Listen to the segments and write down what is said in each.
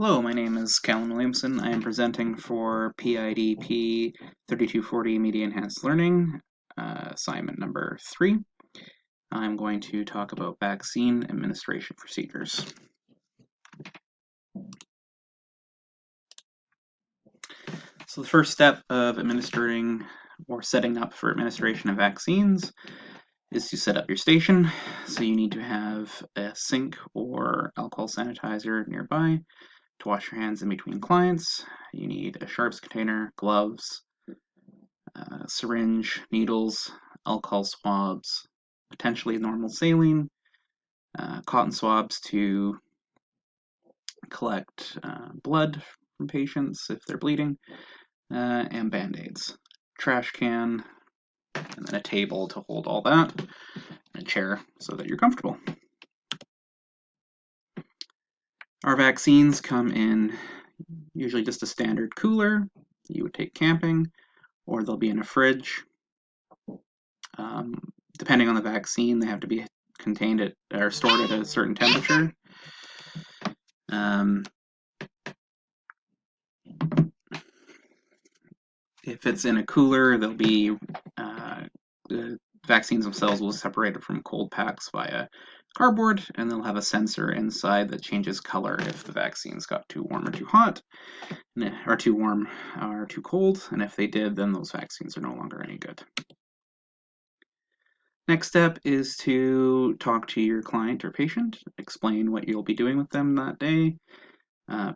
Hello, my name is Callan Williamson. I am presenting for PIDP 3240 Media Enhanced Learning, assignment number 3. I'm going to talk about vaccine administration procedures. So the first step of administering or setting up for administration of vaccines is to set up your station. So you need to have a sink or alcohol sanitizer nearby to wash your hands in between clients. You need a sharps container, gloves, syringe, needles, alcohol swabs, potentially normal saline, cotton swabs to collect blood from patients if they're bleeding, and band-aids. Trash can, and then a table to hold all that, and a chair so that you're comfortable. Our vaccines come in usually just a standard cooler you would take camping, or they'll be in a fridge. Depending on the vaccine, they have to be contained at or stored at a certain temperature. If it's in a cooler, they'll be the vaccines themselves will be separated from cold packs via cardboard, and they'll have a sensor inside that changes color if the vaccine's got too warm or too hot, or too warm or too cold, and if they did, then those vaccines are no longer any good. Next step is to talk to your client or patient, explain what you'll be doing with them that day,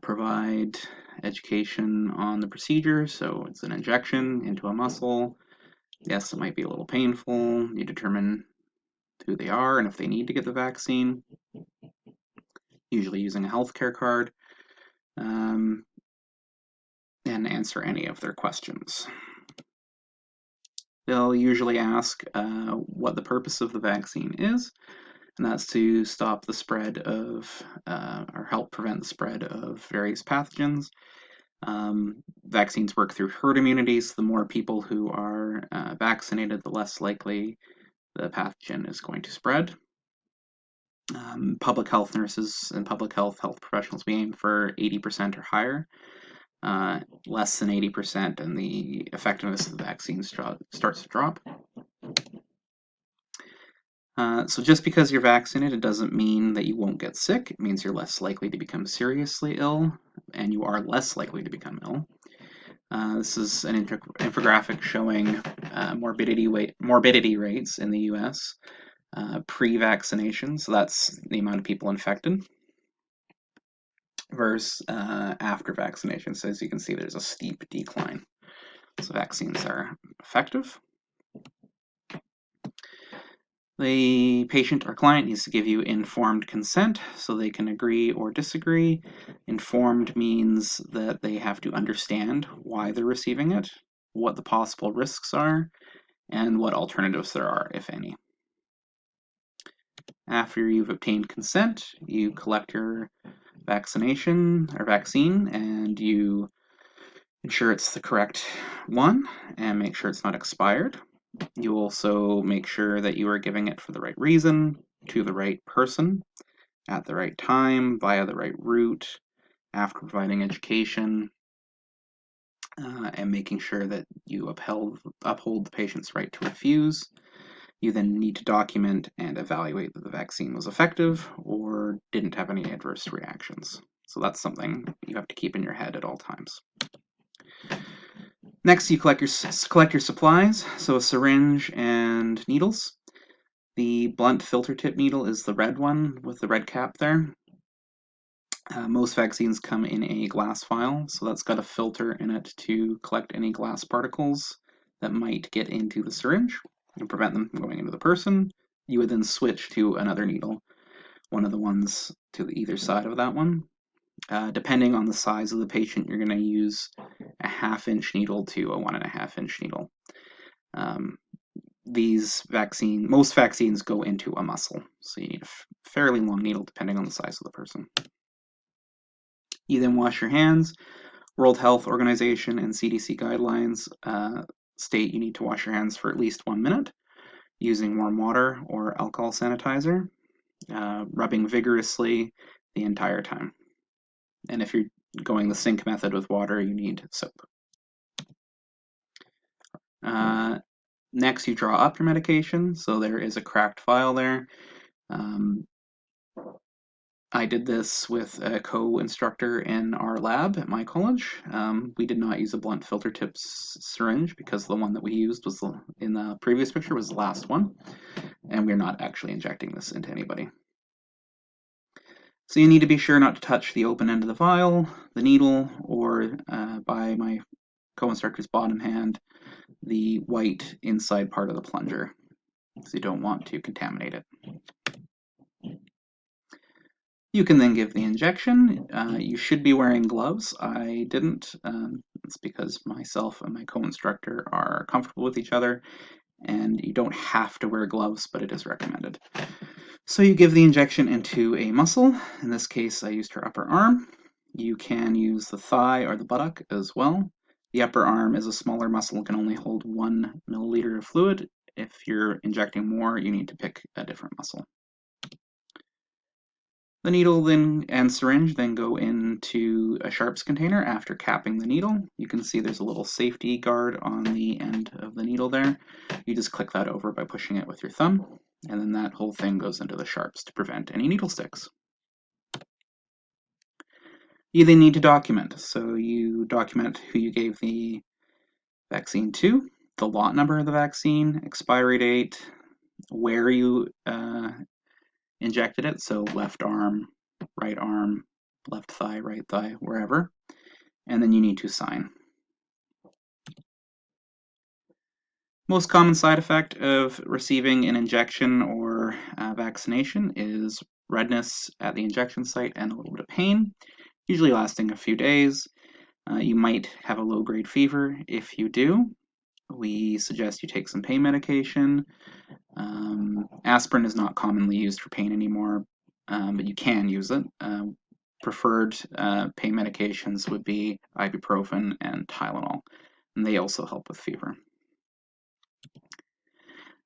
provide education on the procedure. So it's an injection into a muscle. Yes, it might be a little painful. You determine who they are and if they need to get the vaccine, usually using a healthcare card, and answer any of their questions. They'll usually ask what the purpose of the vaccine is, and that's to stop the spread of, or help prevent the spread of various pathogens. Vaccines work through herd immunity, so the more people who are vaccinated, the less likely the pathogen is going to spread. Public health nurses and public health professionals, we aim for 80% or higher. Less than 80% and the effectiveness of the vaccine starts to drop. So just because you're vaccinated doesn't mean that you won't get sick. It means you're less likely to become seriously ill, and you are less likely to become ill. This is an infographic showing morbidity rates in the US pre-vaccination, so that's the amount of people infected, versus after vaccination. So as you can see, there's a steep decline. So vaccines are effective. The patient or client needs to give you informed consent so they can agree or disagree. Informed means that they have to understand why they're receiving it, what the possible risks are, and what alternatives there are, if any. After you've obtained consent, you collect your vaccination or vaccine, and you ensure it's the correct one and make sure it's not expired. You also make sure that you are giving it for the right reason, to the right person, at the right time, via the right route, after providing education, and making sure that you uphold the patient's right to refuse. You then need to document and evaluate that the vaccine was effective or didn't have any adverse reactions. So that's something you have to keep in your head at all times. Next, you collect your supplies, so a syringe and needles. The blunt filter tip needle is the red one with the red cap there. Most vaccines come in a glass vial, so that's got a filter in it to collect any glass particles that might get into the syringe and prevent them from going into the person. You would then switch to another needle, one of the ones to either side of that one. Depending on the size of the patient, you're going to use a 1/2-inch needle to a 1.5-inch needle. Most vaccines go into a muscle, so you need a fairly long needle depending on the size of the person. You then wash your hands. World Health Organization and CDC guidelines state you need to wash your hands for at least 1 minute using warm water or alcohol sanitizer, rubbing vigorously the entire time. And if you're going the sink method with water, you need soap. Next, you draw up your medication. So there is a cracked file there. I did this with a co-instructor in our lab at my college. We did not use a blunt filter tip syringe because the one that we used was in the previous picture was the last one, and we're not actually injecting this into anybody. So you need to be sure not to touch the open end of the vial, the needle, or by my co-instructor's bottom hand, the white inside part of the plunger, because you don't want to contaminate it. You can then give the injection. You should be wearing gloves. I didn't. It's because myself and my co-instructor are comfortable with each other, and you don't have to wear gloves, but it is recommended. So you give the injection into a muscle. In this case, I used her upper arm. You can use the thigh or the buttock as well. The upper arm is a smaller muscle and can only hold 1 milliliter of fluid. If you're injecting more, you need to pick a different muscle. The needle then and syringe then go into a sharps container after capping the needle. You can see there's a little safety guard on the end of the needle there. You just click that over by pushing it with your thumb, and then that whole thing goes into the sharps to prevent any needle sticks. You then need to document. So you document who you gave the vaccine to, the lot number of the vaccine, expiry date, where you injected it, so left arm, left thigh, right thigh, wherever, and then you need to sign. Most common side effect of receiving an injection or vaccination is redness at the injection site and a little bit of pain, usually lasting a few days. You might have a low-grade fever. If you do, we suggest you take some pain medication. Aspirin is not commonly used for pain anymore, but you can use it. Preferred pain medications would be ibuprofen and Tylenol, and they also help with fever.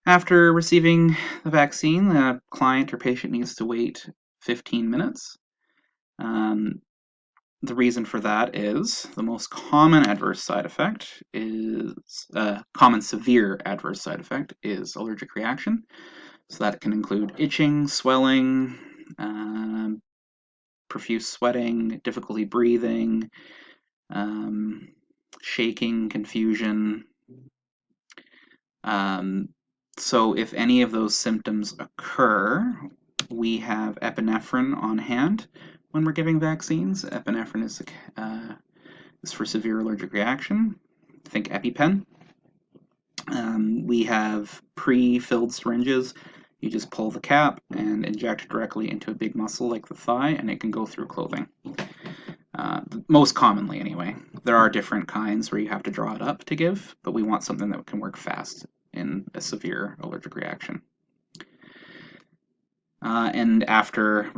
After receiving the vaccine, the client or patient needs to wait 15 minutes. The reason for that is the most common adverse side effect is common severe adverse side effect is allergic reaction. So that can include itching, swelling, profuse sweating, difficulty breathing, shaking, confusion. So if any of those symptoms occur, we have epinephrine on hand when we're giving vaccines. Epinephrine is for severe allergic reaction. Think EpiPen. We have pre-filled syringes. You just pull the cap and inject directly into a big muscle like the thigh, and it can go through clothing. Most commonly, anyway. There are different kinds where you have to draw it up to give, but we want something that can work fast in a severe allergic reaction. And after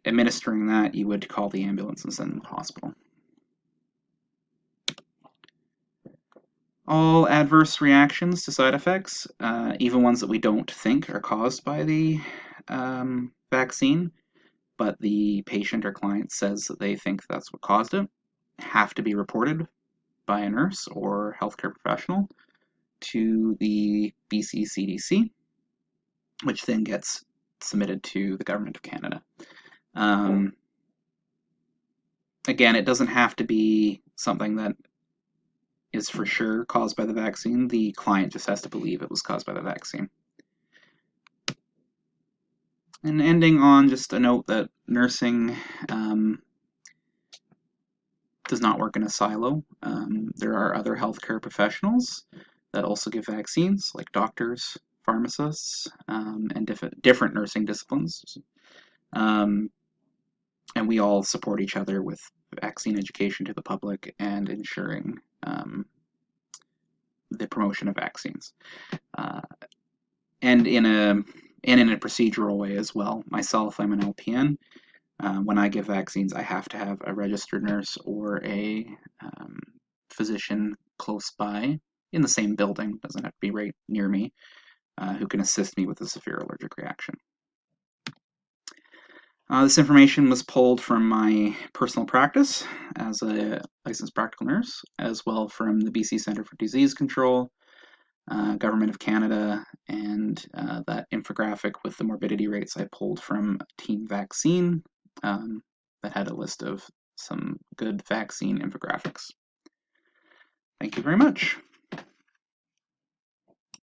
administering that, you would call the ambulance and send them to the hospital. All adverse reactions to side effects, even ones that we don't think are caused by the vaccine, but the patient or client says that they think that's what caused it, have to be reported by a nurse or healthcare professional to the BC CDC, which then gets submitted to the Government of Canada. Again, it doesn't have to be something that is for sure caused by the vaccine. The client just has to believe it was caused by the vaccine. And ending on just a note that nursing does not work in a silo. There are other healthcare professionals that also give vaccines, like doctors, pharmacists, and different nursing disciplines. And we all support each other with vaccine education to the public and ensuring the promotion of vaccines. And in a procedural way as well. Myself, I'm an LPN. When I give vaccines, I have to have a registered nurse or a physician close by in the same building, doesn't have to be right near me, who can assist me with a severe allergic reaction. This information was pulled from my personal practice as a licensed practical nurse, as well from the BC Centre for Disease Control, Government of Canada, and that infographic with the morbidity rates I pulled from Team Vaccine that had a list of some good vaccine infographics. Thank you very much.